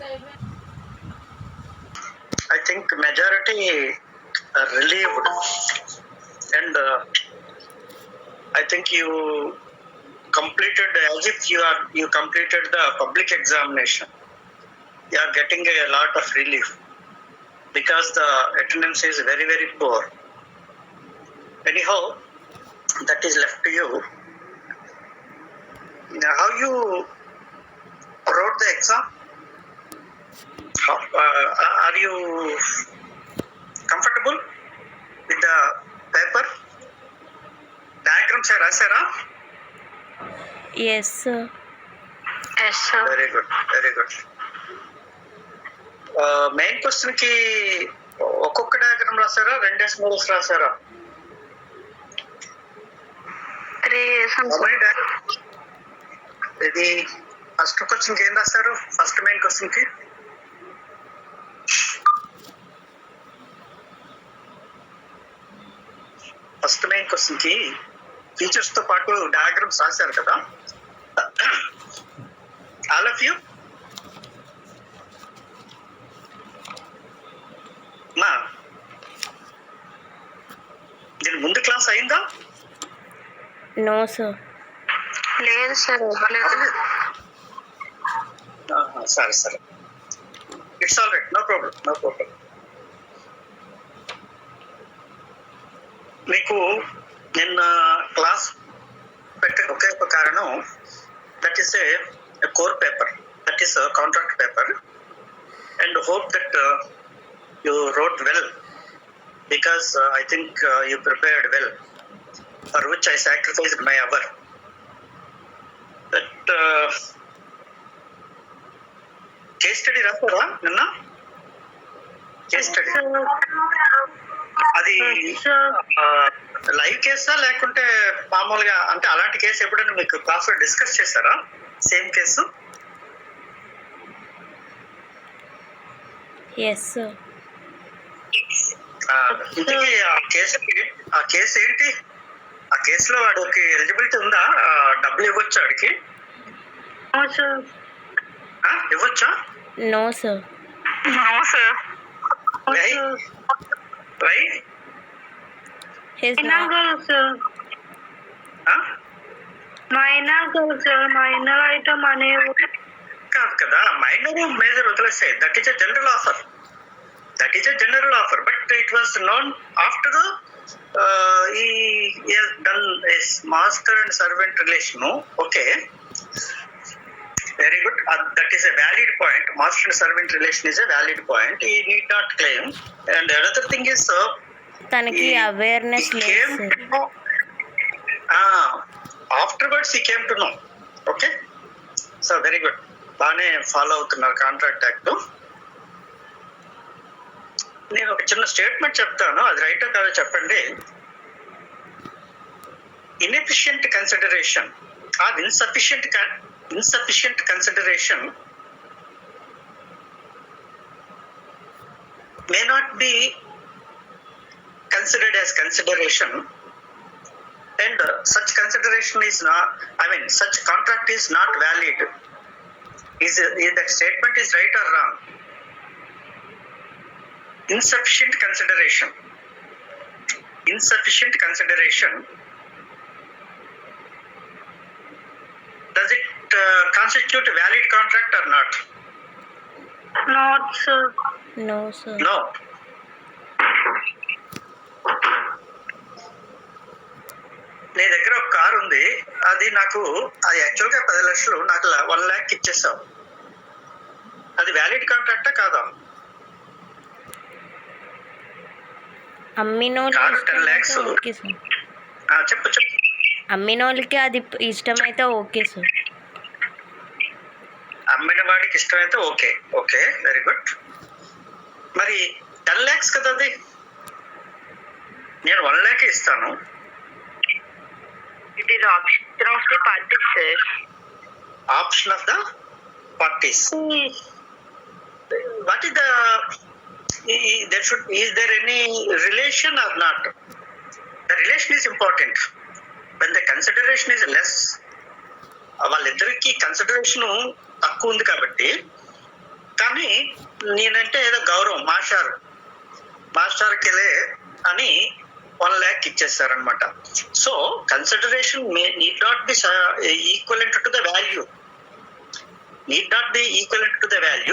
I think majority relieved, and I think you completed as if you completed the public examination. You are getting a lot of relief because the attendance is very very poor. Anyhow, that is left to you. How you wrote the exam? How, are you comfortable with the paper? Diagrams are rasara? Yes, sir. Yes, sir. Very good, very good. Main question కి ఒక్కొక్క diagram రాసారా, రెండేసి మూడేసి రాసారా? ఇది first question కి ఏం రాస్తారు? First main question కి features తో పాటు డయాగ్రామ్స్ రాశారు కదా, ఆల్ ఆఫ్ యూ. దీని ముందు క్లాస్ అయిందా? No sir. లేదు సార్, సరే సరే, it's all right, no problem, no problem. మీకు నిన్న క్లాస్ పెట్టే ఒకే ఒక కారణం, that is a core paper, that is contract paper, and hope that you wrote well, because I think you prepared well, for which I sacrificed my hour. That case study రాసారా నిన్న? Case study అది live కేసా లేకుంటే మామూలుగా, అంటే అలాంటి case ఎప్పుడైనా మీకు class లో డిస్కస్ చేశారా? Same case? Yes sir. ఇంతకీ ఆ కేసు ఏంటి? ఆ కేసులో వాడికి ఎలిజిబిలిటీ ఉందా? డబ్బులు ఇవ్వచ్చా వాడికి? ఇవ్వచ్చా? No sir. Right. Minor item అనే కాదు కదా, మైనర్ మేజర్ వదిలేస్తాయి. That is a general offer. That is a general offer, but it was known after he has done his master and servant relation. Okay, very good. That is a valid point. Master and servant relation is a valid point. He need not claim. And another thing is, తనకి awareness లేదు. Afterwards he came to know. Okay, so very good. బాగానే follow అవుతున్నారు contract act. నేను ఒక చిన్న statement చెప్తాను, అది రైటో కాదో చెప్పండి. Inefficient consideration or insufficient consideration may not be considered as consideration, and such consideration is not, such contract is not valid. Is that statement is right or wrong? Insufficient consideration, does it constitute a valid contract or not? Not sir. No sir. No. నీ దగ్గర ఒక car ఉంది, అది యాక్చువల్గా 10 లక్షలు, నాకు 1 lakh ఇచ్చేసావు. అది valid కాంట్రాక్టా కాదా? చెప్పు. అమ్మినోళ్ళకి అది ఇష్టమైతే ఓకే సార్. అమ్మిన వాడికి ఇష్టమైతే ఓకే. Okay, very good. మరి 10 lakhs కదా అది, నేను 1 lakh ఇస్తాను. It is option of the parties, sir. Option of the parties. What is the is there any relation or not? The relation is important. When the consideration is less, వాళ్ళిద్దరికి consideration తక్కువ ఉంది కాబట్టి కానీ నేనంటే ఏదో గౌరవం మాస్టర్కెళ్ళే అని 1 lakh ఇచ్చేస్తారనమాట. So consideration need not be equivalent to the value,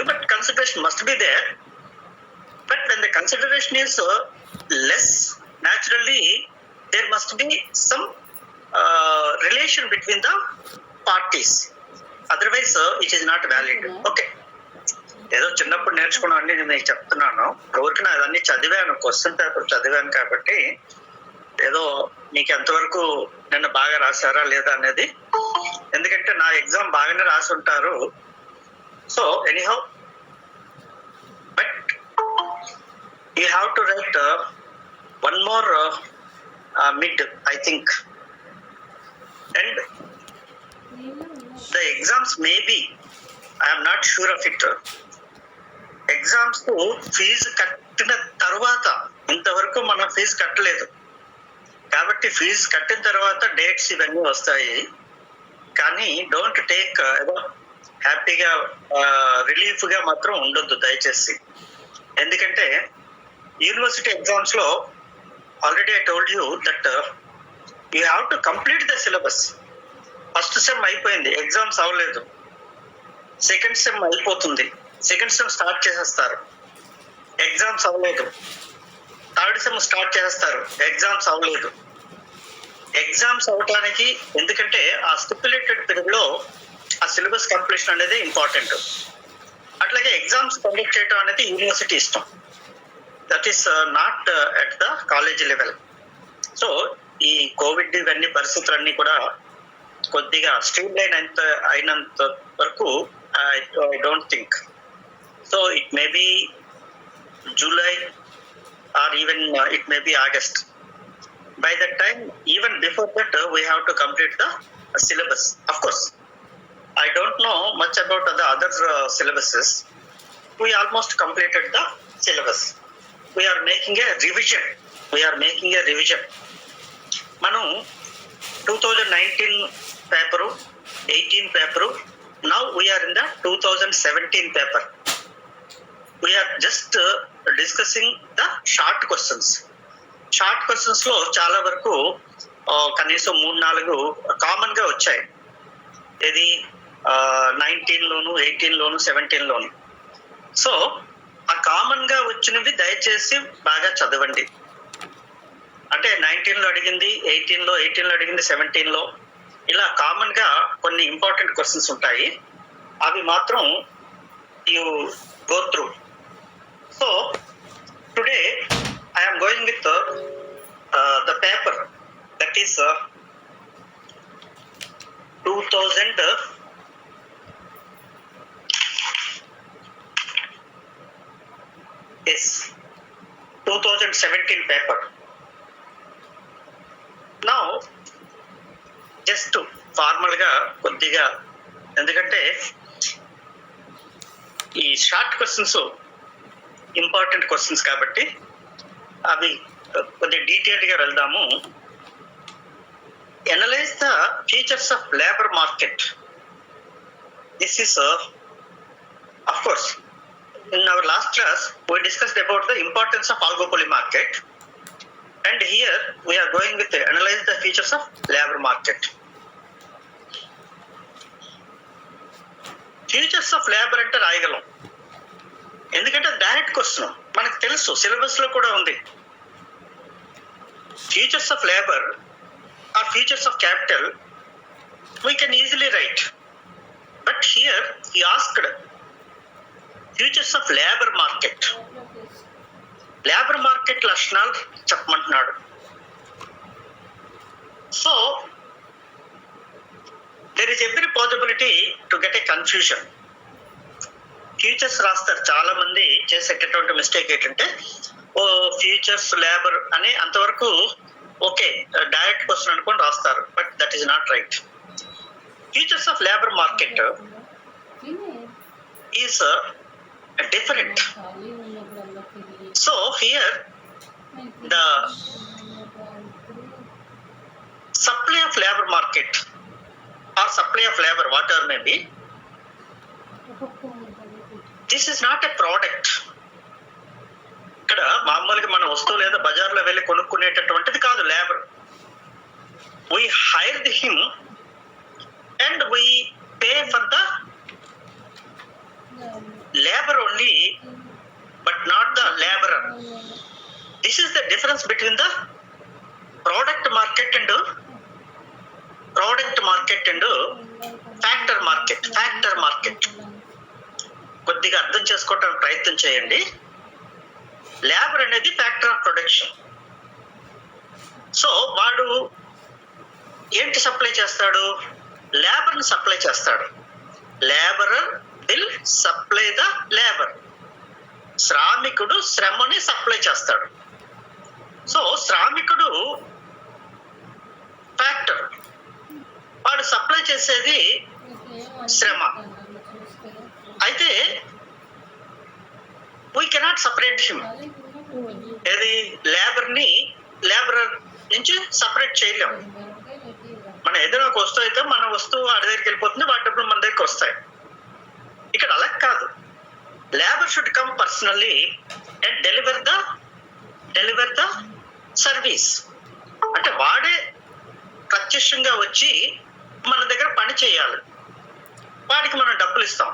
but consideration must be there. But when the consideration is less, naturally there must be some relation between the parties, otherwise it is not valid. Okay, ఏదో చిన్నప్పుడు నేర్చుకున్నాను అన్ని నేను మీకు చెప్తున్నాను. ఎవరికి నా అదన్నీ చదివాను, క్వశ్చన్ పేపర్ చదివాను కాబట్టి ఏదో మీకు ఎంతవరకు నిన్న బాగా రాశారా లేదా అనేది, ఎందుకంటే నా ఎగ్జామ్ బాగానే రాసి ఉంటారు. So anyhow, but you have to right one more mid, I think, and the exams maybe, I am not sure of it. Exams fee కట్టిన తర్వాత, ఇంతవరకు మనం ఫీజు కట్టలేదు కాబట్టి ఫీజు కట్టిన తర్వాత డేట్స్ ఇవన్నీ వస్తాయి. కానీ డోంట్ టేక్ ఏదో హ్యాపీగా రిలీఫ్గా మాత్రం ఉండొద్దు దయచేసి. ఎందుకంటే యూనివర్సిటీ ఎగ్జామ్స్ లో already I told you that you have to complete the syllabus. First sem అయిపోయింది, ఎగ్జామ్స్ అవ్వలేదు. సెకండ్ సెమ్ అయిపోతుంది, సెకండ్ సెమ్ స్టార్ట్ చేసేస్తారు, ఎగ్జామ్స్ అవ్వలేదు. థర్డ్ సెమ్ స్టార్ట్ చేస్తారు, ఎగ్జామ్స్ అవ్వలేదు. ఎగ్జామ్స్ అవ్వటానికి, ఎందుకంటే ఆ స్టిపులేటెడ్ పీరియడ్ లో ఆ సిలబస్ కంప్లీషన్ అనేది ఇంపార్టెంట్. అట్లాగే ఎగ్జామ్స్ కండక్ట్ చేయడం అనేది యూనివర్సిటీ ఇష్టం, that is not at the college level. So ఈ కోవిడ్ ఇవన్నీ పరిస్థితులన్నీ కూడా కొద్దిగా స్ట్రీమ్ లైన్ అయినంత వరకు I don't think so. It may be July or even it may be August. By that time, even before that, we have to complete the syllabus. Of course, I don't know much about the other syllabuses. We almost completed the syllabus. We are making a revision. Manu 2019 paper, 18 paper. Now we are in the 2017 paper. We are just discussing the short questions. Short questions లో చాలా వరకు కనీసం 3-4 common గా వచ్చాయి. ఇది 19 లోను, 18 లోను, 17 లోను. So ఆ common గా వచ్చినవి దయచేసి బాగా చదవండి. అంటే 19 లో అడిగింది 18 లో, 18 లో అడిగింది 17 లో, ఇలా కామన్ గా కొన్ని ఇంపార్టెంట్ క్వశ్చన్స్ ఉంటాయి. అవి మాత్రం you go through. So today I am going with the paper that is 2017 paper. Now just formal గా కొద్దిగా, ఎందుకంటే ఈ షార్ట్ క్వశ్చన్స్ ఇంపార్టెంట్ క్వశ్చన్స్ కాబట్టి అవి కొద్దిగా డీటెయిల్డ్ గా వెళ్దాము. Analyse the features of labour market. This is of course in our last class we discussed about the importance of oligopoly market, and here we are going with analyze the features of labor market. Features of labour అంటే రాయగలం, ఎందుకంటే direct question మనకు తెలుసు, syllabus లో కూడా ఉంది. Features of labour or features of capital we can easily write. But here he asked features of labour market. Labour market లక్షణాలు చెప్పమంటున్నాడు. So there is every possibility to get a confusion. Futures రాస్తారు, చాలా మంది చేసేటటువంటి mistake ఏంటంటే futures labour అని అంతవరకు okay direct question అనుకొని రాస్తారు, but that is not right. Futures of labour market is different. So here the supply of labour market or supply of labor, whatever may be, this is not a product. ఇక్కడ మామూలుగా మన వస్తువు లేదా బజార్లో వెళ్ళి కొనుక్కునేటటువంటిది కాదు labour. We hire the him and we pay for the labour only, but not the labourer. This is the difference between the product market and factor market. కొద్దిగా అర్థం చేసుకోవటానికి ప్రయత్నం చేయండి. లేబర్ అనేది ఫ్యాక్టర్ ఆఫ్ ప్రొడక్షన్. సో వాడు ఏంటి supply చేస్తాడు? లేబర్ని సప్లై చేస్తాడు. Labourer will supply the labour. శ్రామికుడు శ్రమని సప్లై చేస్తాడు. సో శ్రామికుడు ఫ్యాక్టర్, వాడు సప్లై చేసేది శ్రమ. అయితే వీ కెనాట్ సపరేట్ హిమ్. ఏది లేబరర్ నుంచి సపరేట్ చేయలేం. మన ఏదైనా ఒక వస్తువు అయితే మన వస్తువు వాడి దగ్గరికి వెళ్ళిపోతుంది, వాటి డబ్బులు మన దగ్గరికి వస్తాయి. ఇక్కడ అలా కాదు. Labour should come personally and deliver the service. అంటే వాడే ప్రత్యక్షంగా వచ్చి మన దగ్గర పని చేయాలి. వాడికి మనం డబ్బులు ఇస్తాం.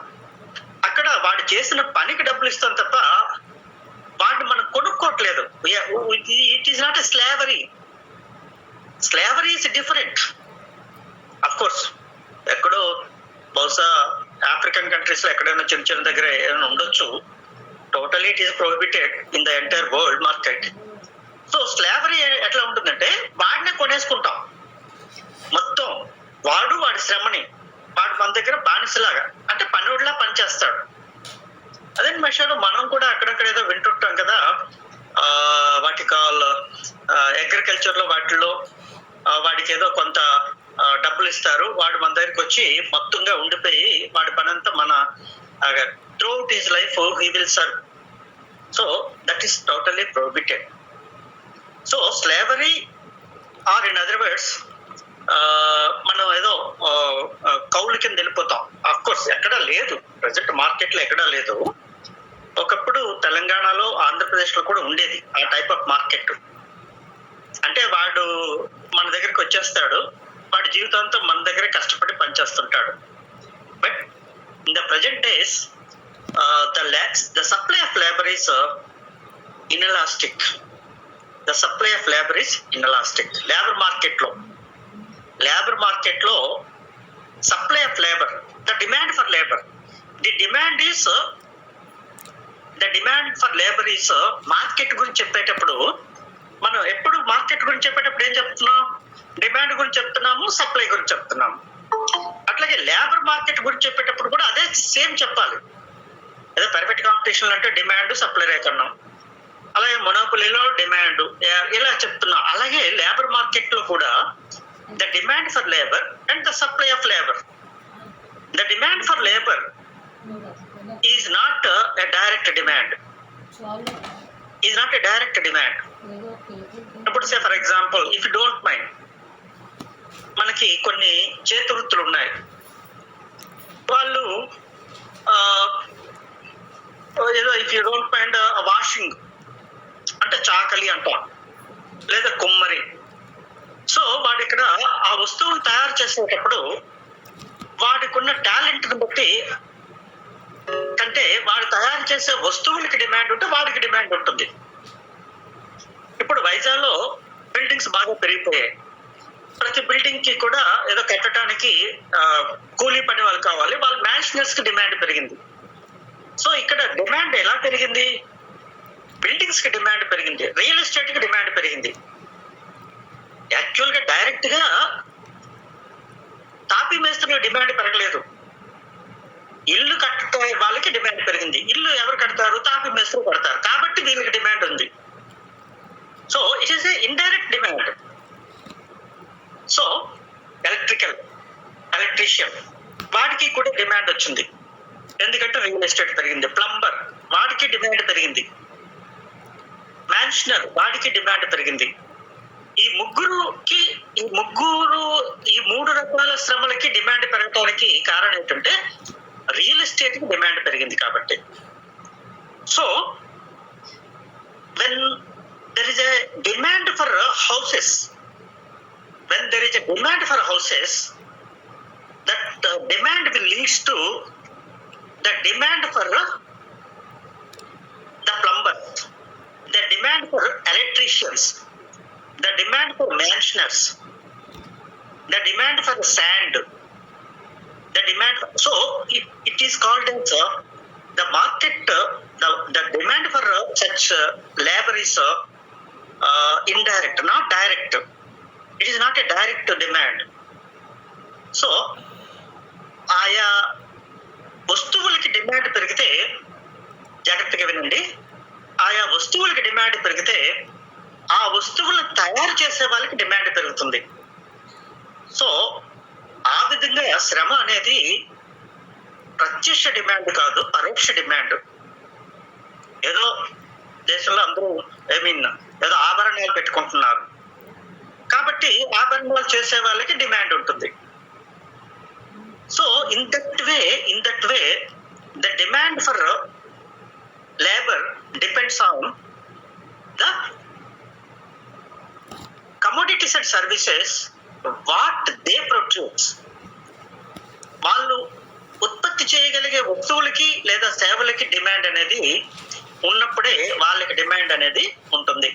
అక్కడ వాడు చేసిన పనికి డబ్బులు ఇస్తాం తప్ప వాడిని మనం కొనుక్కోవట్లేదు. It is not a slavery. Slavery is different. Of course ఎక్కడో బహుశా ఆఫ్రికన్ కంట్రీస్ లో ఎక్కడైనా చిన్న చిన్న దగ్గర ఏమైనా ఉండొచ్చు. Totally it is prohibited in the entire world market. So slavery ఎట్లా ఉంటుందంటే వాడినే కొనేసుకుంటాం మొత్తం. వాడు వాడి శ్రమని వాడు మన దగ్గర బానిసలాగా, అంటే పనివాడిలా పనిచేస్తాడు. అదే విషయాలు మనం కూడా అక్కడక్కడ ఏదో వింటుంటాం కదా. వాటి కాల్ అగ్రికల్చర్ లో వాటిలో వాడికి ఏదో కొంత డబ్బులు ఇస్తారు, వాడు మన దగ్గరికి వచ్చి మొత్తంగా ఉండిపోయి వాడి పని అంతా మన throughout his life he will serve. So that is totally prohibited. So slavery or in other words మనం ఏదో కౌలు కింద వెళ్ళిపోతాం. అఫ్ కోర్స్ ఎక్కడా లేదు, ప్రజెంట్ మార్కెట్ లో ఎక్కడా లేదు. ఒకప్పుడు తెలంగాణలో ఆంధ్రప్రదేశ్ లో కూడా ఉండేది ఆ టైప్ ఆఫ్ మార్కెట్. అంటే వాడు మన దగ్గరికి వచ్చేస్తాడు, వాడి జీవితాంతం మన దగ్గరే కష్టపడి పనిచేస్తుంటాడు. But in the present days the supply of labour is inelastic. Labour market లో supply of labour, the demand for labour, the demand for labour is market గురించి చెప్పేటప్పుడు మనం ఎప్పుడు మార్కెట్ గురించి చెప్పేటప్పుడు ఏం చెప్తున్నాం? డిమాండ్ గురించి చెప్తున్నాము, సప్లై గురించి చెప్తున్నాము. అట్లాగే లేబర్ మార్కెట్ గురించి చెప్పేటప్పుడు కూడా అదే సేమ్ చెప్పాలి. ఏదో పర్ఫెక్ట్ కాంపిటీషన్ అంటే డిమాండ్ సప్లై రేకన్నాం, అలాగే మొనోపొలీలో డిమాండ్ ఇలా చెప్తున్నాం. అలాగే లేబర్ మార్కెట్ లో కూడా the demand for labor and the supply of labor. The demand for labor is not a direct demand. ఇప్పుడు say for example, if you don't mind, మనకి కొన్ని చేతి వృత్తులు ఉన్నాయి. వాళ్ళు ఏదో if you don't mind washing అంటే చాకలి అంటాం, లేదా కుమ్మరి. సో వాడు ఇక్కడ ఆ వస్తువును తయారు చేసేటప్పుడు వాడికి ఉన్న టాలెంట్ బట్టి కంటే వాడు తయారు చేసే వస్తువులకి డిమాండ్ ఉంటే వాడికి డిమాండ్ ఉంటుంది. ఇప్పుడు వైజాగ్ లో బిల్డింగ్స్ బాగా పెరిగిపోయాయి. ప్రతి బిల్డింగ్ కి కూడా ఏదో కట్టడానికి కూలీ పని వాళ్ళు కావాలి, వాళ్ళ మ్యాన్షనర్స్ కి డిమాండ్ పెరిగింది. సో ఇక్కడ డిమాండ్ ఎలా పెరిగింది? బిల్డింగ్స్ కి డిమాండ్ పెరిగింది, రియల్ ఎస్టేట్ కి డిమాండ్ పెరిగింది. యాక్చువల్ గా డైరెక్ట్ గా తాపీ మేస్త్రుల డిమాండ్ పెరగలేదు. ఇల్లు కట్టే వాళ్ళకి డిమాండ్ పెరిగింది. ఇల్లు ఎవరు కడతారు? తాపీ మేస్త్రులు కడతారు, కాబట్టి వీళ్ళకి డిమాండ్ ఉంది. So it is A indirect demand. So electrician వాడికి కూడా డిమాండ్ వచ్చింది, ఎందుకంటే రియల్ ఎస్టేట్ పెరిగింది. ప్లంబర్ వాడికి డిమాండ్ పెరిగింది. మ్యాన్షనర్ వాడికి డిమాండ్ పెరిగింది. ఈ మూడు రకాల శ్రమలకి డిమాండ్ పెరగడానికి కారణం ఏంటంటే రియల్ ఎస్టేట్ కి డిమాండ్ పెరిగింది కాబట్టి. So when there is a demand for houses, when there is a demand for houses, that demand will leads to the demand for the plumbers, the demand for electricians, the demand for mansioners, the demand for the sand, the demand for, so it is called as the market, the demand for such labor is indirect, not direct. It is not a direct demand. So ఆయా వస్తువులకి demand పెరిగితే, జాగ్రత్తగా వినండి, ఆయా వస్తువులకి demand పెరిగితే ఆ వస్తువులను తయారు చేసే వాళ్ళకి డిమాండ్ పెరుగుతుంది. సో ఆ విధంగా శ్రమ అనేది ప్రత్యక్ష డిమాండ్ కాదు, పరోక్ష డిమాండ్. ఏదో దేశంలో అందరూ ఏదో ఆభరణాలు పెట్టుకుంటున్నారు కాబట్టి ఆభరణాలు చేసే వాళ్ళకి డిమాండ్ ఉంటుంది. So in that way the demand for labour depends on the commodities and services what they produce. వాళ్ళు ఉత్పత్తి చేయగలిగే వస్తువులకి లేదా సేవలకి డిమాండ్ అనేది ఉన్నప్పుడే వాళ్ళకి డిమాండ్ అనేది ఉంటుంది.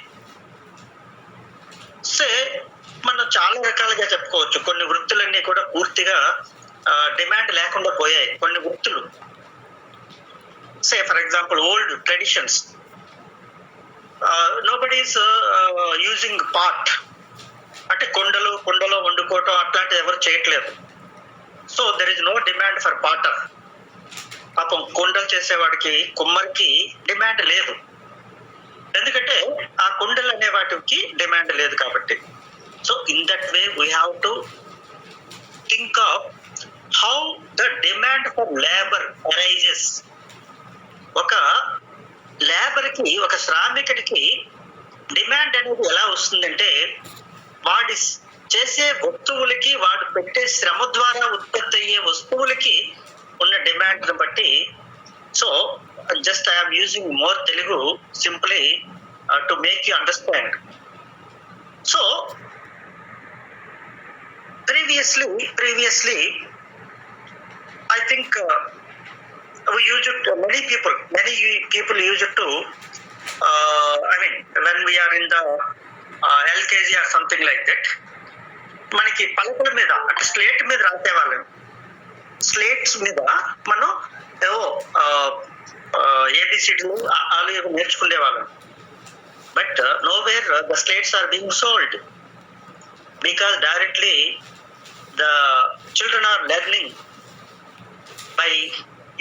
మనం చాలా రకాలుగా చెప్పుకోవచ్చు. కొన్ని వృత్తులన్నీ కూడా పూర్తిగా డిమాండ్ లేకుండా పోయాయి. కొన్ని వృత్తులు, for example old traditions, nobody is using pot, అంటే కుండలో వండుకోవటం అట్లాంటివి ఎవరు చేయట్లేదు. So there is no demand for potter. పాపం కుండలు చేసేవాడికి, కుమ్మరికి డిమాండ్ లేదు, ఎందుకంటే ఆ కుండలు అనే వాటికి డిమాండ్ లేదు కాబట్టి. So in that way we have to think of how the demand for labour arises. ఒక లేబర్కి, ఒక శ్రామికుడికి డిమాండ్ అనేది ఎలా వస్తుందంటే, వాడి చేసే వస్తువులకి, వాడు పెట్టే శ్రమ ద్వారా ఉత్పత్తి అయ్యే వస్తువులకి ఉన్న డిమాండ్ని బట్టి. So just I am using more Telugu simply to make you understand. So previously I think we used to, many people used to when we are in the LKG or something like that, మనకి పలకల మీద అంటే slate మీద రాసేవాళ్ళం. Slates మీద మనం ఏవో ABCDలు ఆలు నేర్చుకునే వాళ్ళం. But nowhere the slates are being sold because directly the children are learning by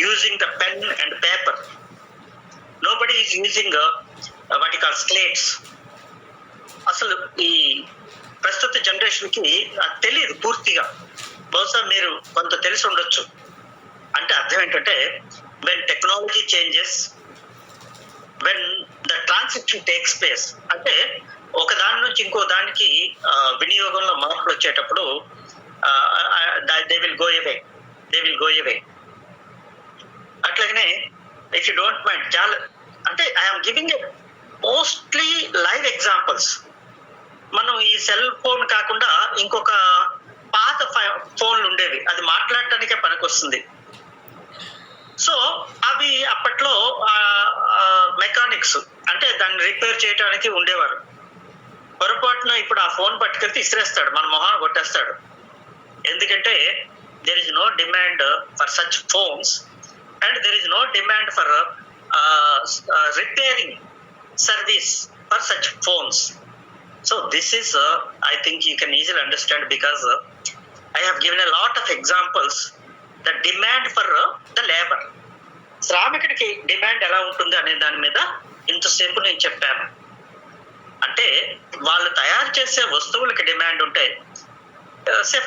using the pen and paper. Nobody is using what you call slates. అసలు ఈ ప్రస్తుత జనరేషన్కి అది తెలియదు పూర్తిగా. బహుశా మీరు కొంత తెలిసి ఉండొచ్చు. అంటే అర్థం ఏంటంటే, when technology changes, when the transition takes place, అంటే ఒక దాని నుంచి ఇంకో దానికి వినియోగంలో మార్పులు వచ్చేటప్పుడు they will go away. అట్లాగనే if you don't mind, చాలా అంటే I'm giving a mostly live examples. మనం ఈ సెల్ ఫోన్ కాకుండా ఇంకొక పాత ఫోన్లు ఉండేవి, అది మాట్లాడటానికే పనికొస్తుంది. సో అవి అప్పట్లో మెకానిక్స్ అంటే దాన్ని రిపేర్ చేయడానికి ఉండేవారు. పొరపాటున ఇప్పుడు ఆ ఫోన్ పట్టుకెళ్తే ఇసిరేస్తాడు, మన మొహాన్ని కొట్టేస్తాడు. ఎందుకంటే there is no demand for such phones and there is no demand for repairing service for such phones. So this is I think you can easily understand because I have given a lot of examples. The demand for the labour, శ్రామికుడికి demand ఎలా ఉంటుంది అనే దాని మీద ఇంతసేపు నేను చెప్పాను. అంటే వాళ్ళు తయారు చేసే వస్తువులకి డిమాండ్ ఉంటాయి.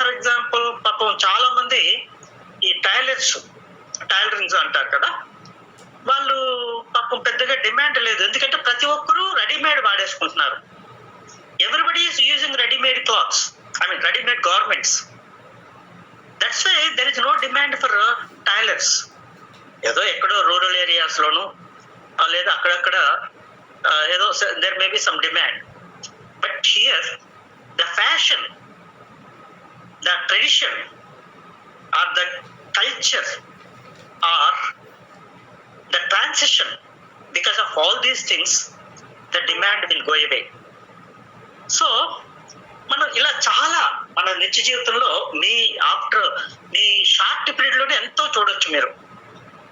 ఫర్ ఎగ్జాంపుల్ పాపం చాలా మంది ఈ టైలరింగ్స్ అంటారు కదా, వాళ్ళు పాపం పెద్దగా డిమాండ్ లేదు, ఎందుకంటే ప్రతి ఒక్కరూ రెడీమేడ్ వాడేసుకుంటున్నారు. Everybody is using readymade clothes, readymade garments. That's why there is no demand for tailors. ఏదో ఎక్కడో రూరల్ ఏరియాస్ లోను లేదా అక్కడక్కడ ఏదో there may be some demand. But here the fashion, the tradition or the culture or the transition, because of all these things the demand will go away. So మనం ఇలా చాలా మన నిత్య జీవితంలో మీ షార్ట్ పీరియడ్ లోనే ఎంతో చూడొచ్చు మీరు.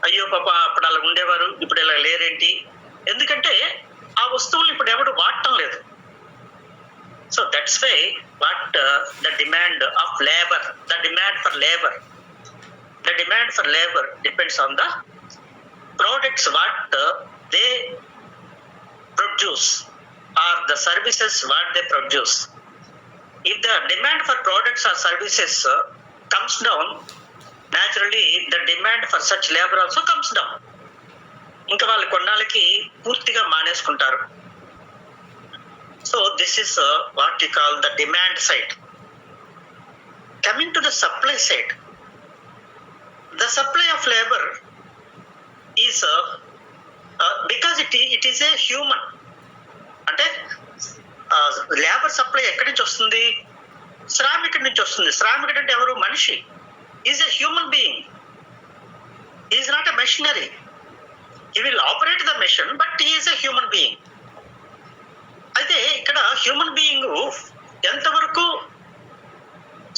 అయ్యో పాప అప్పుడు అలా ఉండేవారు, ఇప్పుడు ఇలా లేరేంటి? ఎందుకంటే ఆ వస్తువులు ఇప్పుడు ఎవడు వాడటం లేదు. So that's why what the demand of labour, the demand for labour, the demand for labour depends on the products what they produce or the services what they produce. If the demand for products or services comes down, naturally the demand for such labor also comes down. ఇంకా వాళ్ళు కొన్నాళ్ళకి పూర్తిగా మానేసుకుంటారు. So this is what you call the demand side. Coming to the supply side, the supply of labour is because it is a human. అంటే labour supply ఎక్కడి నుంచి వస్తుంది? శ్రామికుడి నుంచి వస్తుంది. శ్రామికుడు అంటే ఎవరు? మనిషి. Is a human being, is not a machinery. He will operate the machine, but he is a human being. అయితే ఇక్కడ హ్యూమన్ బీయింగ్ ఎంతవరకు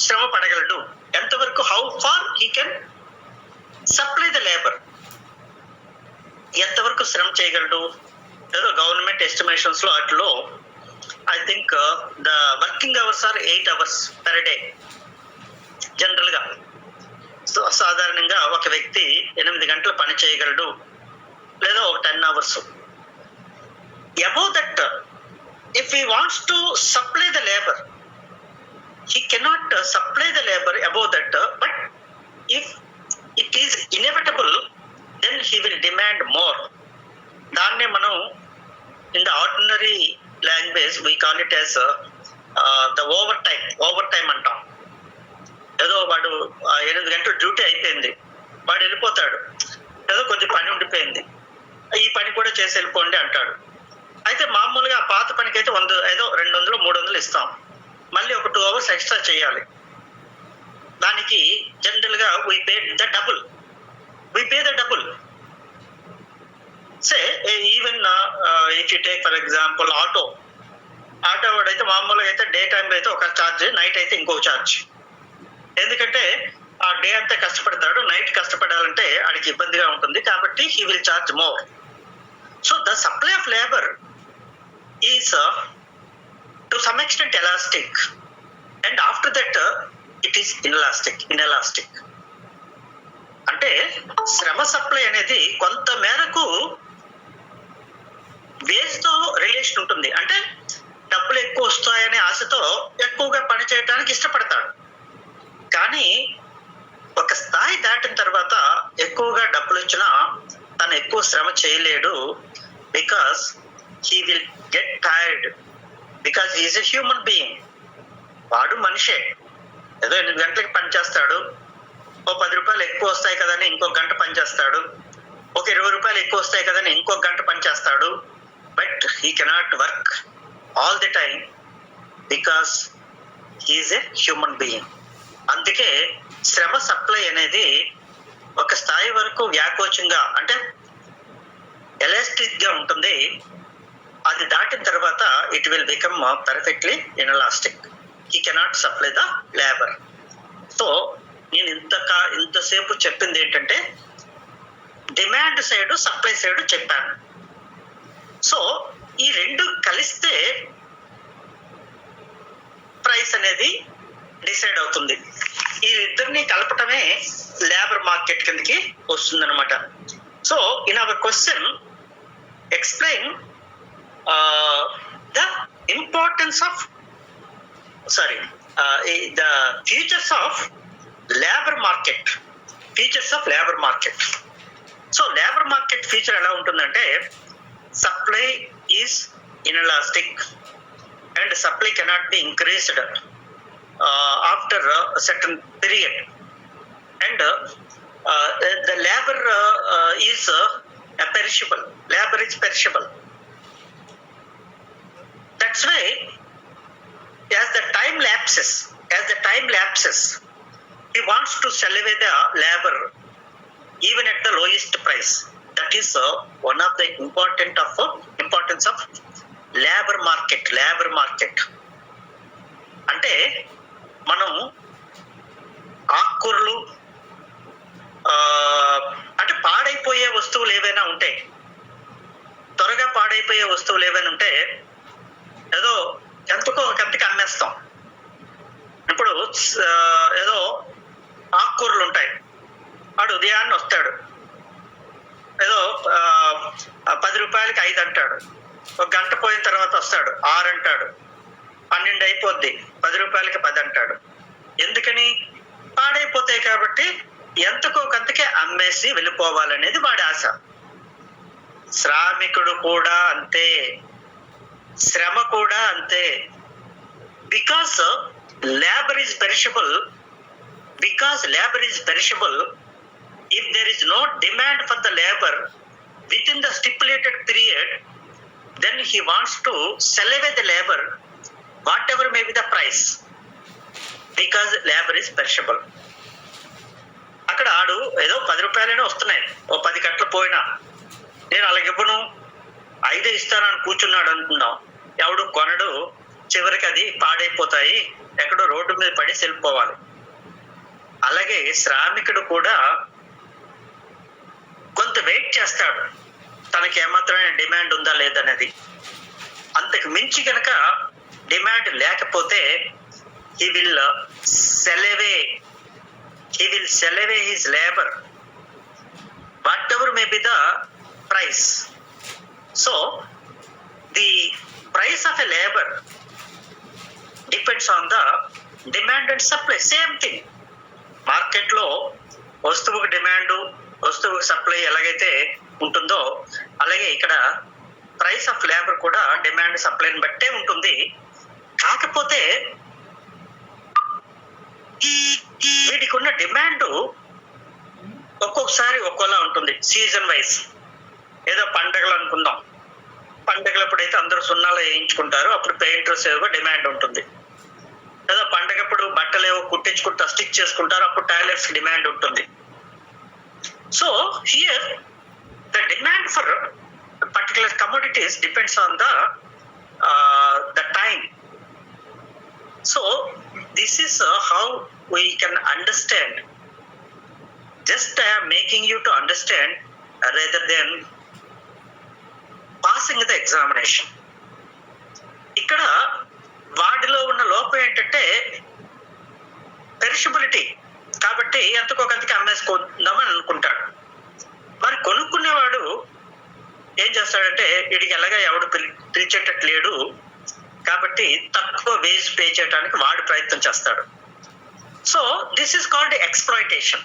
శ్రమ పడగలడు, ఎంతవరకు how far he can supply the labour, ఎంతవరకు శ్రమ చేయగలడు? ఏదో గవర్నమెంట్ ఎస్టిమేషన్స్ లో వాటిలో I think the working hours are 8 hours per day general గా. సో సాధారణంగా ఒక వ్యక్తి 8 గంటలు పని చేయగలడు, లేదా ఒక 10 hours. Above that, if he wants to supply the labour, he cannot supply the labour above that. But if it is inevitable, then he will demand more. దాన్నే మనం in the ordinary language we call it as the overtime అంటాం. ఏదో వాడు 8 గంటలు duty అయిపోయింది, వాడు వెళ్ళిపోతాడు. ఏదో కొంచెం పని ఉండిపోయింది, ఈ పని కూడా చేసి వెళ్ళిపోండి అంటాడు. అయితే మామూలుగా ఆ పాత పనికి అయితే 100, ఏదో 200, 300 ఇస్తాం. మళ్ళీ ఒక 2 hours ఎక్స్ట్రా చేయాలి. దానికి జనరల్ గా we pay the double. Say even if you take for example auto వాడైతే మామూలుగా అయితే డే టైంలో అయితే ఒక ఛార్జ్, నైట్ అయితే ఇంకొక ఛార్జ్. ఎందుకంటే ఆ డే అంతా కష్టపడతాడు, నైట్ కష్టపడాలంటే ఆడికి ఇబ్బందిగా ఉంటుంది, కాబట్టి he will charge more. So the supply of labour is to some extent elastic, and after that it is inelastic. అంటే శ్రమ సప్లై అనేది కొంత మేరకు వేజ్ తో రిలేషన్ ఉంటుంది. అంటే డబ్బులు ఎక్కువ వస్తాయనే ఆశతో ఎక్కువగా పని చేయడానికి ఇష్టపడతాడు. కానీ ఒక స్థాయి దాటిన తర్వాత ఎక్కువగా డబ్బులు వచ్చినా తను ఎక్కువ శ్రమ చేయలేడు, because he will get tired, because he is a human being. వాడు మనిషే. ఏదో 8 గంటలకి పని చేస్తాడు, ఓ 10 రూపాయలు ఎక్కువ వస్తాయి కదని ఇంకొక గంట పనిచేస్తాడు, ఒక 20 రూపాయలు ఎక్కువ వస్తాయి కదని ఇంకొక గంట పనిచేస్తాడు. But he cannot work all the time because he is a human being. అందుకే శ్రమ సప్లై అనేది ఒక స్థాయి వరకు వ్యాకోచంగా, అంటే ఎలాస్టిక్ గా ఉంటుంది. అది దాటిన తర్వాత it will become perfectly inelastic. He cannot supply the labour. So నేను ఇంతసేపు చెప్పింది ఏంటంటే డిమాండ్ సైడ్, సప్లై సైడ్ చెప్పాను. సో ఈ రెండు కలిస్తే ప్రైస్ అనేది డిసైడ్ అవుతుంది. ఈ ఇద్దరిని కలపటమే లేబర్ మార్కెట్ కిందకి వస్తుంది అనమాట. So in our question explain the importance of the features of labour market. So labour market feature ఎలా ఉంటుందంటే, supply is inelastic and supply cannot be increased after certain period, and the labor is perishable. Labor is perishable. That's why, as the time lapses, he wants to sell away the labor even at the lowest price. That is one of the importance of labor market. అంటే మనం ఆకుకూరలు అంటే పాడైపోయే వస్తువులు ఏవైనా ఉంటాయి, త్వరగా పాడైపోయే వస్తువులు ఏవైనా ఉంటే ఏదో ఎంతకో కంటికి అమ్మేస్తాం. ఇప్పుడు ఏదో ఆకుకూరలు ఉంటాయి, వాడు ఉదయాన్నే వస్తాడు, ఏదో 10 రూపాయలకి 5 అంటాడు, ఒక గంట పోయిన తర్వాత వస్తాడు 6 అంటాడు, 12 అయిపోద్ది, 10 రూపాయలకి 10 అంటాడు. ఎందుకని? పాడైపోతాయి కాబట్టి ఎంతకో కంతకే అమ్మేసి వెళ్ళిపోవాలనేది వాడి ఆశ. శ్రామికుడు కూడా అంతే, శ్రమ కూడా అంతే. Because labor is perishable, if there is no demand for the labor within the stipulated period, then he wants to sell away the labor whatever may be the price, because labor is perishable. అక్కడ ఆడు ఏదో 10 రూపాయలైనా వస్తున్నాయి, ఓ 10 గంటలు పోయినా నేను అలాగే ఇవ్వను, 5 ఇస్తానని కూర్చున్నాడు అనుకుందాం, ఎవడు కొనడు, చివరికి అది పాడైపోతాయి, ఎక్కడో రోడ్డు మీద పడి వెళ్ళిపోవాలి. అలాగే శ్రామికుడు కూడా కొంత వెయిట్ చేస్తాడు, తనకి ఏమాత్రమైన డిమాండ్ ఉందా లేదనేది. అంతకు మించి కనుక డిమాండ్ లేకపోతే he will sell away his labor whatever may be the price. So the price of a labor depends on the demand and supply. Same thing, మార్కెట్లో వస్తువుకి డిమాండ్, వస్తువుకి సప్లై ఎలాగైతే ఉంటుందో అలాగే ఇక్కడ ప్రైస్ ఆఫ్ లేబర్ కూడా demand సప్లైని బట్టే ఉంటుంది. కాకపోతే వీటికి ఉన్న డిమాండ్ ఒక్కొక్కసారి ఒక్కోలా ఉంటుంది, సీజన్ వైజ్. ఏదో పండగలు అనుకుందాం, పండగలప్పుడైతే అందరూ సున్నాలు వేయించుకుంటారు, అప్పుడు పెయింటర్స్ ఏవో డిమాండ్ ఉంటుంది. ఏదో పండగప్పుడు బట్టలు ఏవో కుట్టించుకుంటా స్టిచ్ చేసుకుంటారు, అప్పుడు టైలర్స్ డిమాండ్ ఉంటుంది. So here the demand for particular commodities depends on the time. So this is how we can understand. Just I am making you to understand rather than passing the examination. ఇక్కడ వాడిలో ఉన్న లోపం ఏంటంటే పెరిషబిలిటీ, కాబట్టి ఎంతకో కంతకి అమ్మేసుకుందామని అనుకుంటాడు. మరి కొనుక్కునేవాడు ఏం చేస్తాడంటే వీడికి ఎలాగా ఎవడు పిలిచేటట్టు లేడు కాబట్టి తక్కువ వేజ్ పే చేయడానికి వాడు ప్రయత్నం చేస్తాడు. So this is called exploitation.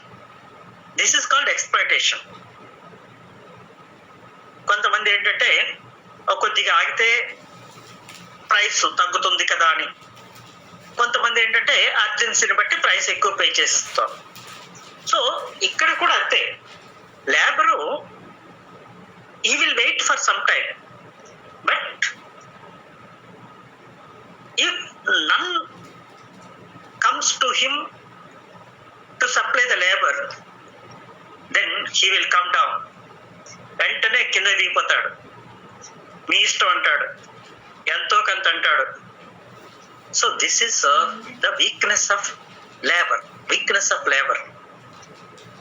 కొంతమంది ఏంటంటే కొద్దిగా ఆగితే ప్రైస్ తగ్గుతుంది కదా అని, కొంతమంది ఏంటంటే అర్జెన్సీని బట్టి ప్రైస్ ఎక్కువ పే చేస్తాం. సో ఇక్కడ కూడా అంతే, labour he will wait for some time, but if none comes to him to supply the labor, then he will come down. వెంటనే కింద దిగిపోతాడు, మీ ఇష్టం అంటాడు, ఎంతో కొంత అంటాడు. So this is the weakness of labour.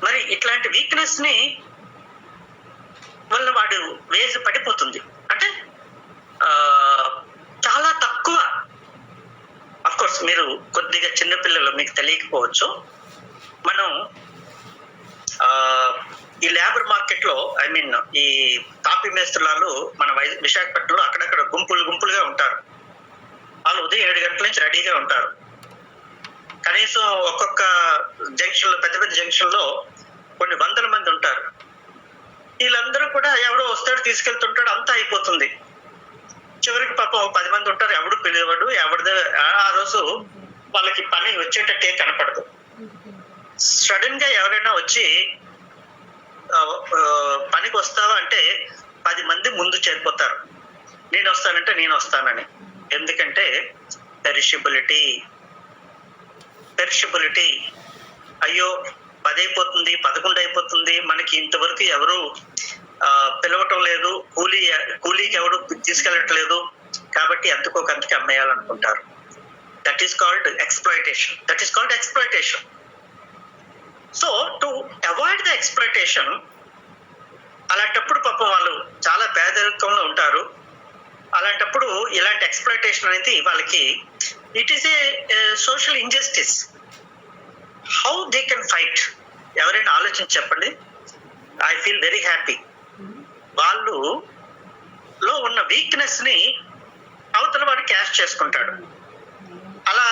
మరి ఇట్లాంటి వీక్నెస్ ని వల్ల వాడు వేజ్ పడిపోతుంది. అంటే చాలా తక్కువ. అఫ్ కోర్స్ మీరు కొద్దిగా చిన్నపిల్లలు, మీకు తెలియకపోవచ్చు, మనం ఈ లేబర్ మార్కెట్ లో ఈ కాఫీ మేస్త్రులు మన విశాఖపట్నంలో అక్కడక్కడ గుంపులుగా ఉంటారు. వాళ్ళు ఉదయం 7 గంటల నుంచి రెడీగా ఉంటారు. కనీసం ఒక్కొక్క జంక్షన్ లో, పెద్ద జంక్షన్ లో కొన్ని వందల మంది ఉంటారు. వీళ్ళందరూ కూడా ఎవడో వస్తాడు, తీసుకెళ్తుంటాడు, అంతా అయిపోతుంది. చివరికి పాపం 10 మంది ఉంటారు, ఎవడు పిలివాడు, ఎవరిదో ఆ రోజు వాళ్ళకి పని వచ్చేటట్టే కనపడదు. సడన్ గా ఎవరైనా వచ్చి పనికి వస్తావా అంటే 10 మంది ముందు చేరిపోతారు, నేను వస్తానంటే నేను వస్తానని. ఎందుకంటే పెరిషబిలిటీ. అయ్యో 10 అయిపోతుంది, 11 అయిపోతుంది, మనకి ఇంతవరకు ఎవరు పిలవటం లేదు, కూలీకి ఎవరు తీసుకెళ్ళట్లేదు, కాబట్టి ఎంతకోకంతకి అమ్మేయాలనుకుంటారు. That is called exploitation. So to avoid the exploitation, అలాంటప్పుడు పాపం వాళ్ళు చాలా పేదరికంలో ఉంటారు. అలాంటప్పుడు ఇలాంటి ఎక్స్ప్లాయిటేషన్ అనేది వాళ్ళకి it is A social injustice. How they can fight? ఎవరైనా ఆలోచించి చెప్పండి. I feel very happy. వాళ్ళు లో ఉన్న వీక్నెస్ ని అవతల వాడు క్యాష్ చేసుకుంటాడు. అలా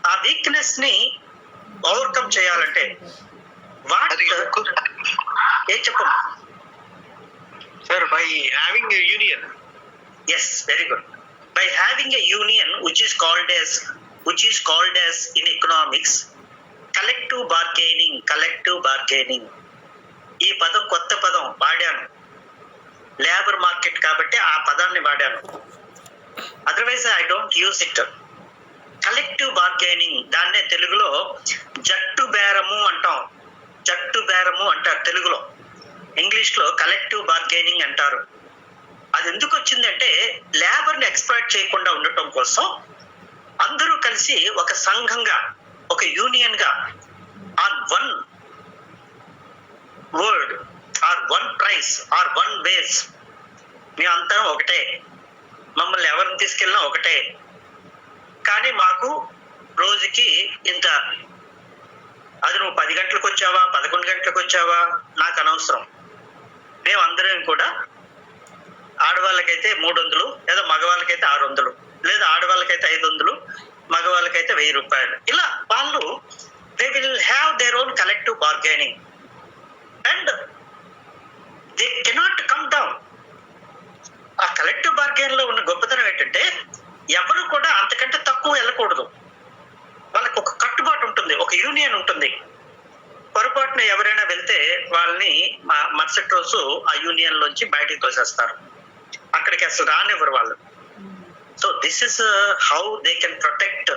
ఆ వీక్నెస్ ని ఓవర్కమ్ చేయాలంటే ఏం చెప్పండి sir? By having a union. Yes, very good. By having a union, which is called as in economics collective bargaining. ఈ పదం కొత్త పదం వాడాను, లేబర్ మార్కెట్ కాబట్టి ఆ పదాన్ని వాడాను. Otherwise I don't use it. Collective bargaining, దాన్నే తెలుగులో జట్టు బేరము అంటారు తెలుగులో. ఇంగ్లీష్ లో కలెక్టివ్ బార్గెనింగ్ అంటారు. అది ఎందుకు వచ్చిందంటే లేబర్ ని ఎక్స్ప్లాయిట్ చేయకుండా ఉండటం కోసం అందరూ కలిసి ఒక సంఘంగా, ఒక యూనియన్ గా, on one word or one price or one wage, మేమంతా ఒకటే, మమ్మల్ని ఎవరిని తీసుకెళ్ళినా ఒకటే, కానీ మాకు రోజుకి ఇంత, అది నువ్వు 10 గంటలకు వచ్చావా 11 గంటలకు వచ్చావా నాకు అనవసరం, మేమందరం కూడా ఆడవాళ్ళకైతే 300, లేదా మగవాళ్ళకైతే 600, లేదా ఆడవాళ్ళకైతే 500, మగవాళ్ళకైతే 1000 రూపాయలు. ఇలా వాళ్ళు they will have their own collective bargaining and they cannot come down. ఆ కలెక్టివ్ బార్గెన్ లో ఉన్న గొప్పతనం ఏంటంటే ఎవరు కూడా అంతకంటే తక్కువ వెళ్ళకూడదు. వాళ్ళకి ఒక కట్టుబాటు ఉంటుంది, ఒక యూనియన్ ఉంటుంది. పొరపాటున ఎవరైనా వెళ్తే వాళ్ళని మరుసటి రోజు ఆ యూనియన్ లోంచి బయటికి తోసేస్తారు, అక్కడికి అసలు రానివ్వరు వాళ్ళు. So this is how they can protect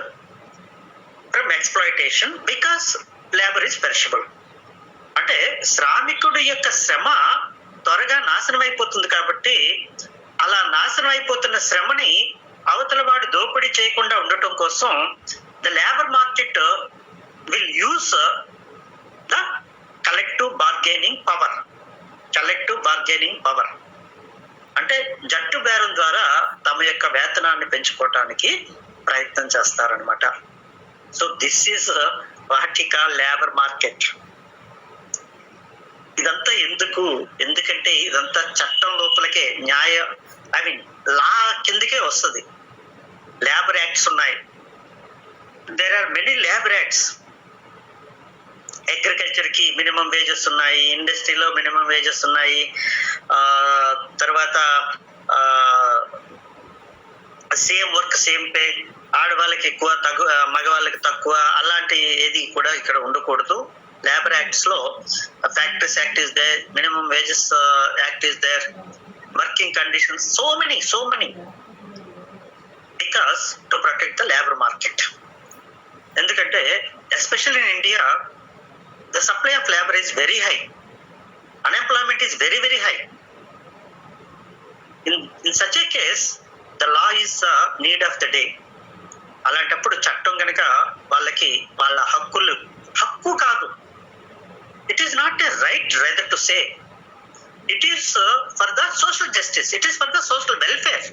from exploitation because labour is perishable. అంటే శ్రామికుడు యొక్క శ్రమ త్వరగా నాశనం అయిపోతుంది కాబట్టి అలా నాశనం అయిపోతున్న శ్రమని అవతల వాడు దోపిడీ చేయకుండా ఉండటం కోసం the labour market will use the collective bargaining power. అంటే జట్టు బేరం ద్వారా తమ యొక్క వేతనాన్ని పెంచుకోవటానికి ప్రయత్నం చేస్తారనమాట. So this is vertical labour market. ఇదంతా ఎందుకంటే ఇదంతా చట్టం లోపలికే, లా కిందకే వస్తుంది. లేబర్ యాక్ట్స్ ఉన్నాయి. There are many labour acts. Agriculture కి మినిమం వేజెస్ ఉన్నాయి, ఇండస్ట్రీలో మినిమం వేజెస్ ఉన్నాయి, తర్వాత సేమ్ వర్క్ సేమ్ పే, ఆడవాళ్ళకి ఎక్కువ మగవాళ్ళకి తక్కువ, అలాంటి ఏది కూడా ఇక్కడ ఉండకూడదు. లేబర్ యాక్ట్స్ లో factories act is there, minimum wages act is there, working conditions, so many because to protect the labour market. ఎందుకంటే especially in India the supply of labor is very high, unemployment is very high. In such a case the law is the need of the day. అలాంటప్పుడు చట్టం కనుక వాళ్ళకి వాళ్ళ హక్కు కాదు, it is not a right rather to say, it is for the social justice, it is for the social welfare.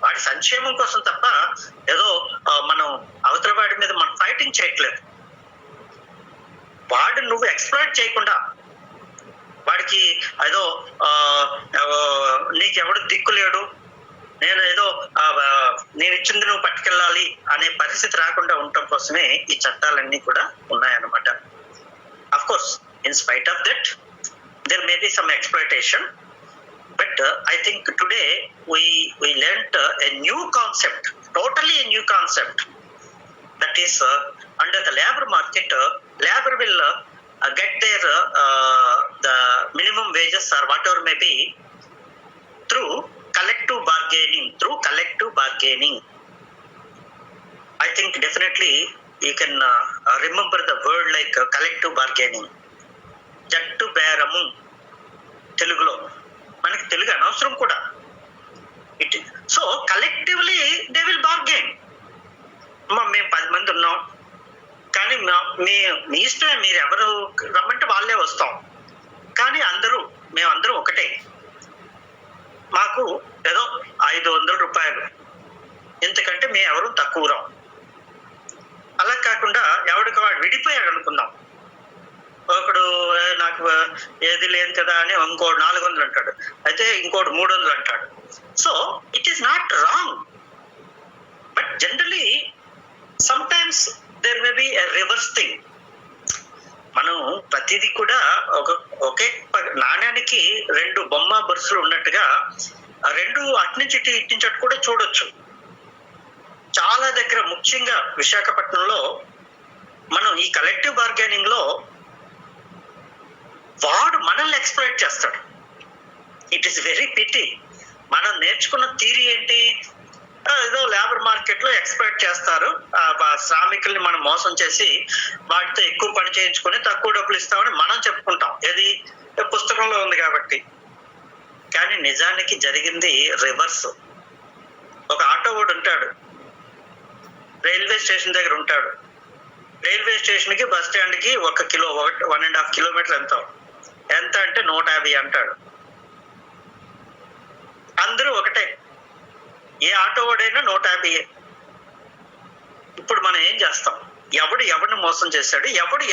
వాడి సంక్షేమం కోసం తప్ప ఏదో మనం అవతల వాడి మీద మనం ఫైటింగ్ చేయట్లేదు. వాడు నువ్వు ఎక్స్ప్లాయిట్ చేయకుండా, వాడికి ఏదో నీకెవడు దిక్కులేడు, నేను ఇచ్చింది నువ్వు పట్టుకెళ్ళాలి అనే పరిస్థితి రాకుండా ఉండటం కోసమే ఈ చట్టాలన్నీ కూడా ఉన్నాయన్నమాట. Of course in spite of that there may be some exploitation, but I think today we learnt a new concept, totally a new concept, that is under the labor market labor will get their the minimum wages or whatever may be through collective bargaining. I think definitely you can remember the word like collective bargaining. జట్టు బేరము తెలుగులో, మనకి తెలుగు అనవసరం కూడా. It so collectively they will bargain. మేము 10 మంది ఉన్నాం, కానీ మీ ఇష్టమే, మీరు ఎవరు రమ్మంటే వాళ్ళే వస్తాం, కానీ మేమందరం ఒకటే, మాకు ఏదో 500 రూపాయలు, ఎందుకంటే మేము ఎవరు తక్కువ రాం. అలా కాకుండా ఎవరికి వాడు విడిపోయాడు అనుకుందాం, ఒకడు నాకు ఏది లేదు కదా అని ఇంకోటి 400 అంటాడు, అయితే ఇంకోటి 300 అంటాడు. So it is not wrong, but generally sometimes there may be a reverse thing. మనం ప్రతిదీ కూడా ఒకే నాణ్యానికి 2 బొమ్మ బరుసులు ఉన్నట్టుగా 2 అట్నుంచి ఇట్టించట్టు కూడా చూడొచ్చు. చాలా దగ్గర, ముఖ్యంగా విశాఖపట్నంలో మనం ఈ కలెక్టివ్ బార్గెనింగ్ లో వాడు మనల్ని ఎక్స్ప్లాయిట్ చేస్తాడు. It is very pity. మనం నేర్చుకున్న థియరీ ఏంటి, ఏదో లేబర్ మార్కెట్ లో ఎక్స్ప్లాయిట్ చేస్తారు, శ్రామికుల్ని మనం మోసం చేసి వాటితో ఎక్కువ పని చేయించుకొని తక్కువ డబ్బులు ఇస్తామని మనం చెప్పుకుంటాం, ఏది పుస్తకంలో ఉంది కాబట్టి. కానీ నిజానికి జరిగింది రివర్స్. ఒక ఆటో వాడు ఉంటాడు, రైల్వే స్టేషన్ దగ్గర ఉంటాడు, రైల్వే స్టేషన్ కి బస్ స్టాండ్ కి 1.5 కిలోమీటర్ ఎంత అంటే 150 అంటాడు. అందరూ ఒకటే, ఏ ఆటో వాడైనా 150. ఇప్పుడు మనం ఏం చేస్తాం, ఎవడిని మోసం చేశాడు,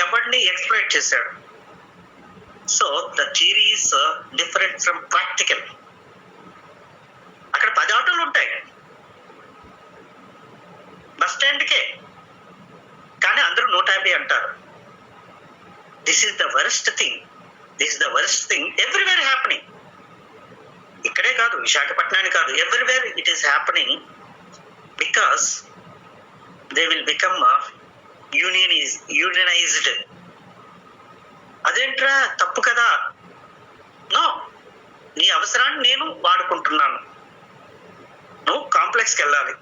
ఎవడిని ఎక్స్ప్లాయిట్ చేశాడు. So the theory is different from practical. అక్కడ 10 ఆటోలు ఉంటాయి బస్ స్టాండ్కే, కానీ అందరూ 150 అంటారు. This is the worst thing everywhere happening. ఇక్కడే కాదు, విశాఖపట్నానికి కాదు, everywhere it is happening, because they will become unionised. అదేంట్రా తప్పు కదా? నో, నీ అవసరాన్ని నేను వాడుకుంటున్నాను. నువ్వు కాంప్లెక్స్కి వెళ్ళాలి,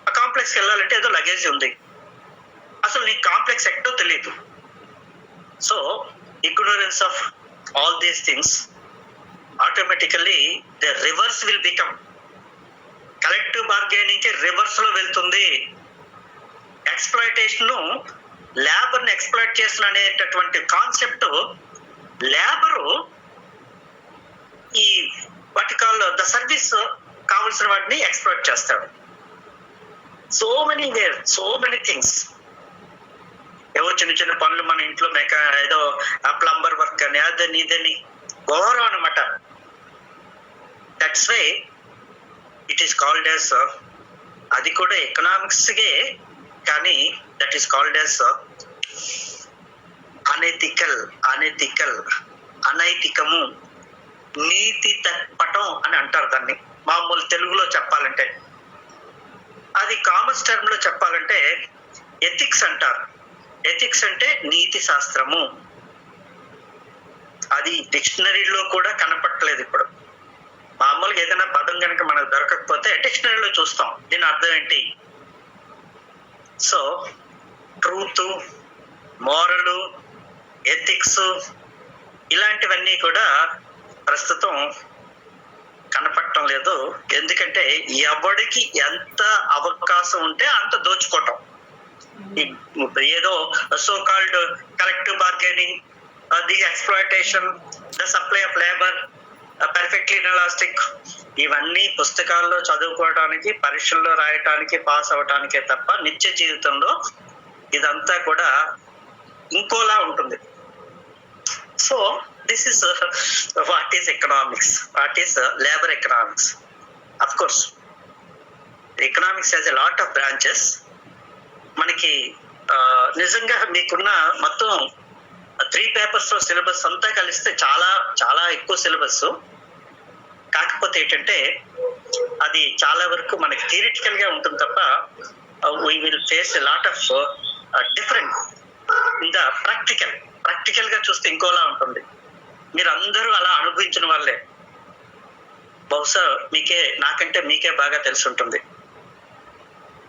ఆ కాంప్లెక్స్కి వెళ్ళాలంటే ఏదో లగేజ్ ఉంది, అసలు నీకు కాంప్లెక్స్ ఎక్కడో తెలియదు. So ignorance of all these things, automatically the reverse will become. Collective bargaining కి రివర్స్ లో వెళ్తుంది. ఎక్స్ప్లాయిటేషన్, లేబర్ ని ఎక్స్ప్లాయిట్ చేస్తున్న అనేటటువంటి కాన్సెప్ట్, లేబరు ఈ వాటి కాల్ ద సర్వీస్ కావాల్సిన వాటిని ఎక్స్ప్లాయిట్ చేస్తాడు. So many things. ఏవో చిన్న పనులు మన ఇంట్లో ఏదో ప్లంబర్ వర్క్ అని అదని ఇదని ఘోరం అనమాట. That's why it is called as, అది కూడా ఎకనామిక్స్గే, కానీ దట్ ఈస్ కాల్డ్ యాజ్ అనైతికము, నీతి తప్పటం అని అంటారు దాన్ని. మామూలు తెలుగులో చెప్పాలంటే, అది కామర్స్ టర్మ్ లో చెప్పాలంటే ఎథిక్స్ అంటారు. ఎథిక్స్ అంటే నీతి శాస్త్రము. అది డిక్షనరీలో కూడా కనపట్టలేదు ఇప్పుడు. మామూలుగా ఏదైనా పదం కనుక మనకు దొరకకపోతే డిక్షనరీలో చూస్తాం దీని అర్థం ఏంటి. సో ట్రూత్, మోరల్, ఎథిక్స్ ఇలాంటివన్నీ కూడా ప్రస్తుతం కనపడటం లేదు. ఎందుకంటే ఎవడికి ఎంత అవకాశం ఉంటే అంత దోచుకోవటం. ఏదో so called collective bargaining, the exploitation, the supply of labour, perfectly inelastic, ఇవన్నీ పుస్తకాల్లో చదువుకోవడానికి, పరీక్షల్లో రాయటానికి, పాస్ అవటానికే తప్ప నిత్య జీవితంలో ఇదంతా కూడా ఇంకోలా ఉంటుంది. So this is what is economics, what is labour economics. Of course economics has a lot of branches. మనకి నిజంగా మీకున్న మొత్తం 3 పేపర్స్ లో సిలబస్ అంతా కలిస్తే చాలా చాలా ఎక్కువ సిలబస్. కాకపోతే ఏంటంటే అది చాలా వరకు మనకి థియరిటికల్ గా ఉంటుంది తప్ప we will face a lot of different in the practical గా చూస్తే ఇంకోలా ఉంటుంది. మీరు అందరూ అలా అనుభవించిన వాళ్ళే. బహుశా నాకంటే మీకే బాగా తెలిసి ఉంటుంది.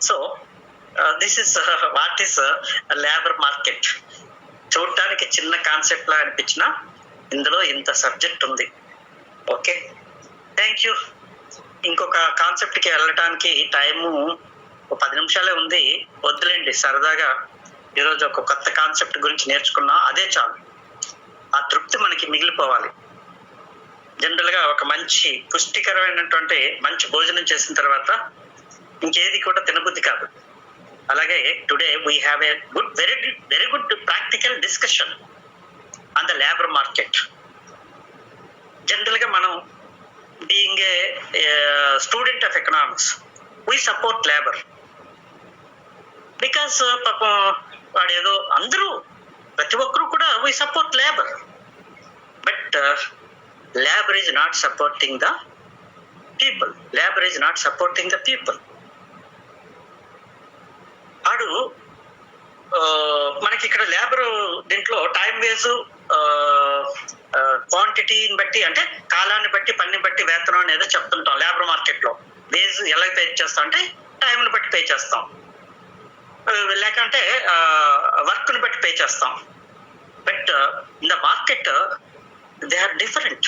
So this is what is labour market. చూడటానికి చిన్న కాన్సెప్ట్ లా అనిపించిన ఇందులో ఇంత సబ్జెక్ట్ ఉంది. Okay, thank you. ఇంకొక కాన్సెప్ట్ కి వెళ్ళటానికి టైము 10 నిమిషాలే ఉంది. వద్దులేండి, సరదాగా ఈరోజు ఒక కొత్త కాన్సెప్ట్ గురించి నేర్చుకున్నాం, అదే చాలు. ఆ తృప్తి మనకి మిగిలిపోవాలి. జనరల్ గా ఒక మంచి పుష్టికరమైనటువంటి మంచి భోజనం చేసిన తర్వాత ఇంకేది కూడా తినబుద్ధి కాదు. అలాగే today we have a good very good practical discussion on the labour market. General గా మనం being a student of economics we support labour because పాపం వాడు ఏదో అందరూ ప్రతి ఒక్కరూ కూడా we support labour. But labor is not supporting the people. Labor is not supporting the people. ఆడు మనకి ఇక్కడ లేబర్ దీంట్లో టైం వేజ్ క్వాంటిటీని బట్టి, అంటే కాలాన్ని బట్టి పనిని బట్టి వేతనం అనేది చెప్తుంటాం. లేబర్ మార్కెట్ లో వేజ్ ఎలా పే చేస్తాం అంటే టైంని బట్టి పే చేస్తాం, లేకంటే వర్క్ ని బట్టి పే చేస్తాం. But in the market they are different.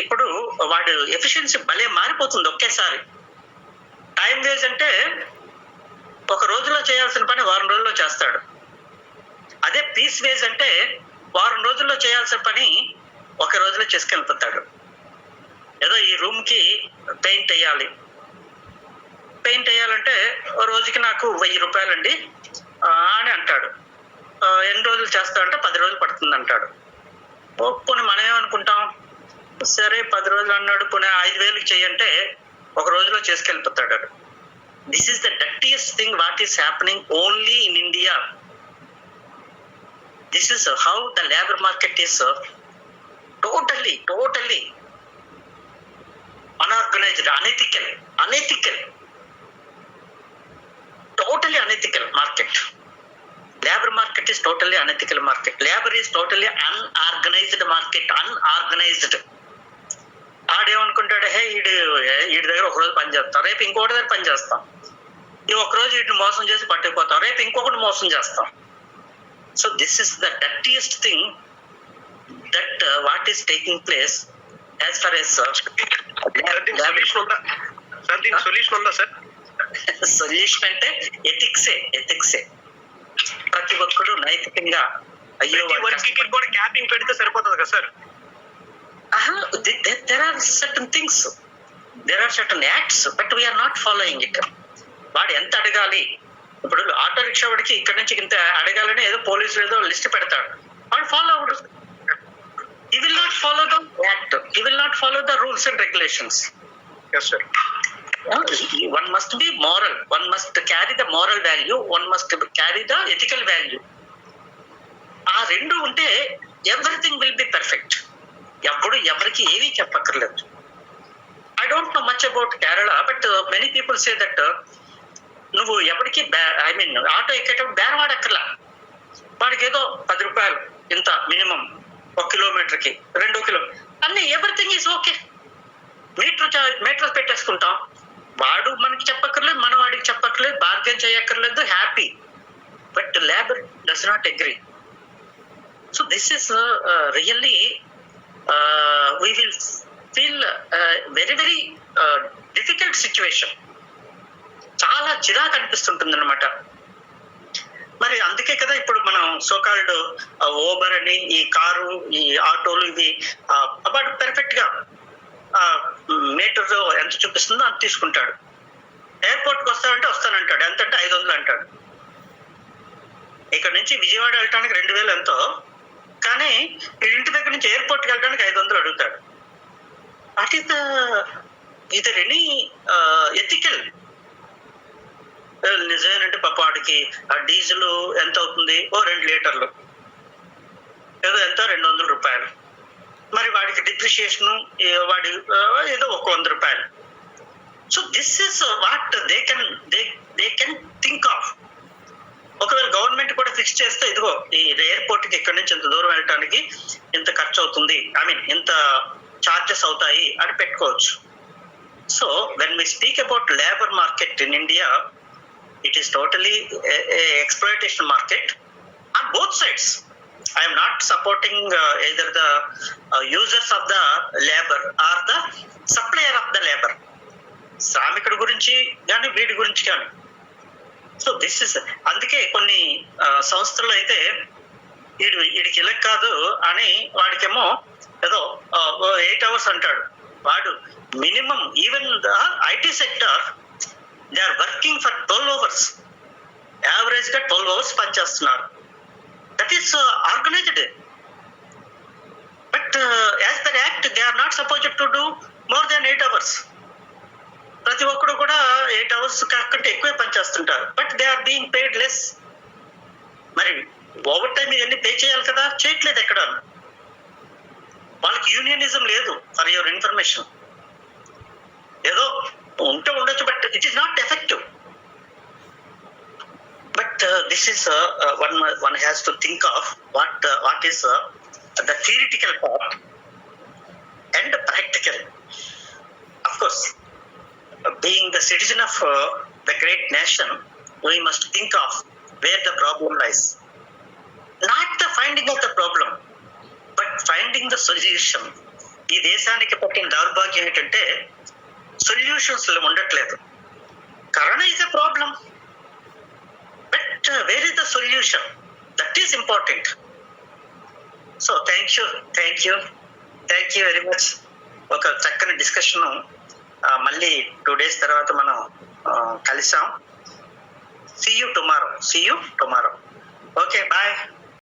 ఇప్పుడు వాడు ఎఫిషియన్సీ భలే మారిపోతుంది ఒకేసారి. టైం వేజ్ అంటే ఒక రోజులో చేయాల్సిన పని వారం రోజుల్లో చేస్తాడు. అదే పీస్ వేజ్ అంటే వారం రోజుల్లో చేయాల్సిన పని ఒక రోజులో చేసుకెళ్ళిపోతాడు. ఏదో ఈ రూమ్ కి పెయింట్ వేయాలంటే రోజుకి నాకు 1000 రూపాయలండి అని అంటాడు. ఎన్ని రోజులు చేస్తాడంటే 10 రోజులు పడుతుంది అంటాడు. పోనీ మనం ఏమనుకుంటాం, సరే 10 రోజులు అన్నాడు, పోనీ 5000 చెయ్యంటే ఒక రోజులో చేసుకెళ్ళిపోతాడు. This is the dirtiest thing what is happening only in India. This is how the labour market is totally unorganised, unethical, totally unethical market. Labor market is totally unethical market. Labor is totally unorganized market. ఆడేమనుకుంటాడు, వీడి దగ్గర ఒక రోజు పని చేస్తాం, రేపు ఇంకోటి దగ్గర పని చేస్తాం, ఈ ఒక రోజు వీటిని మోసం చేసి పట్టుకుపోతాం, రేపు ఇంకొకటి మోసం చేస్తాం. So this is the dirtiest thing that what is taking place as far as. Solution ఉందా సార్? సొల్యూషన్ అంటే ఎథిక్సే. ప్రతి ఒక్కరు నైతికంగా అయ్యో కూడా క్యాపింగ్ పెడితే సరిపోతుంది కదా sir? there are certain things, there are certain acts, but we are not following it. వాడు ఎంత అడగాలి, ఇప్పుడు ఆటో రిక్షా వాడికి ఇక్కడ నుంచి ఇంత అడగాలని ఏదో పోలీసులు ఏదో లిస్ట్ పెడతాడు, వాడు follow అవ్వడు. He will not follow the act, he will not follow the rules and regulations. Yes sir. One must be moral, one must carry the moral value, one must carry the ethical value. ఆ రెండు ఉంటే everything will be perfect. ఎప్పుడు ఎవరికి ఏమీ చెప్పక్కర్లేదు. I don't know much about Kerala, but many people say that నువ్వు ఎవరికి auto ఎక్కేటప్పుడు బేరం ఆడక్కర్లా, వాడికి ఏదో 10 రూపాయలు ఇంత మినిమం 1 కిలోమీటర్కి 2 కిలో అన్ని ఎవ్రీథింగ్ ఈజ్ ఓకే. మీటర్ పెట్టేసుకుంటాం, వాడు మనకి చెప్పక్కర్లేదు, మనం వాడికి చెప్పక్కర్లేదు, బార్గెన్ చేయక్కర్లేదు, happy. But labour does not agree. So this is really we will feel very difficult situation. చాలా చిరాకు అనిపిస్తుంటుంది అనమాట. మరి అందుకే కదా ఇప్పుడు మనం సోకాల్డ్ ఓబర్ అని, ఈ కారు, ఈ ఆటోలు, ఇవి అబౌట్ పర్ఫెక్ట్ గా మీటర్ ఎంత చూపిస్తుందో అంత తీసుకుంటాడు. ఎయిర్పోర్ట్కి వస్తానంటే వస్తానంటాడు, ఎంతంటే 500 అంటాడు. ఇక్కడ నుంచి విజయవాడ వెళ్ళటానికి 2000 ఎంతో, కానీ ఇంటి దగ్గర నుంచి ఎయిర్పోర్ట్కి వెళ్ళడానికి 500 అడుగుతాడు. వాట్ ఈస్ ఇది ఎనీ ఎథికల్? నిజమేనంటే పాప వాడికి ఆ డీజిల్ ఎంత అవుతుంది, 2 లీటర్లు ఏదో ఎంతో 200 రూపాయలు. మరి వాడికి డిప్రిషియేషన్ వాడి ఏదో 100 రూపాయలు. So this is what they can think of. ఒకవేళ గవర్నమెంట్ కూడా ఫిక్స్ చేస్తే ఇదిగో ఈ ఎయిర్పోర్ట్ కి ఇక్కడ నుంచి ఇంత దూరం వెళ్ళడానికి ఇంత ఖర్చు అవుతుంది, ఐ మీన్ ఇంత చార్జెస్ అవుతాయి అని పెట్టుకోవచ్చు. So when we speak about labour market in India, it is totally a exploitation market on both sides. I am not supporting either the users of the labor or the supplier of the labor, శ్రామికుడి గురించి కానీ వీడి గురించి కానీ. So this is అందుకే కొన్ని సంస్థలు అయితే వీడికి ఇలా కాదు అని వాడికేమో ఏదో 8 hours అంటాడు. వాడు minimum even the IT sector they are working for 12 hours, average గా 12 hours పనిచేస్తున్నారు. That is organised. But as their act they are not supposed to do more than 8 hours. ప్రతి ఒక్కరు కూడా 8 hours కాకుండా ఎక్కువే పనిచేస్తుంటారు. But they are being paid less. మరి over time ఇవన్నీ పే చేయాలి కదా, చేయట్లేదు ఎక్కడ. వాళ్ళకి యూనియనిజం లేదు, ఫర్ యువర్ ఇన్ఫర్మేషన్. ఏదో ఉంటే ఉండొచ్చు, but it is not effective. But this is one has to think of what is the theoretical part and practical. Of course, being the citizen of the great nation, we must think of where the problem lies. Not the finding of the problem, but finding the solution. ఈ దేశానికి పట్టిన దౌర్భాగ్యం ఏంటంటే solutions ఉండట్లేదు. Corona is a problem, but where is the solution? That is important. So thank you very much. ఒక చక్కని discussion. మళ్ళీ 2 days తర్వాత మనం కలిసాం. See you tomorrow. Okay, bye.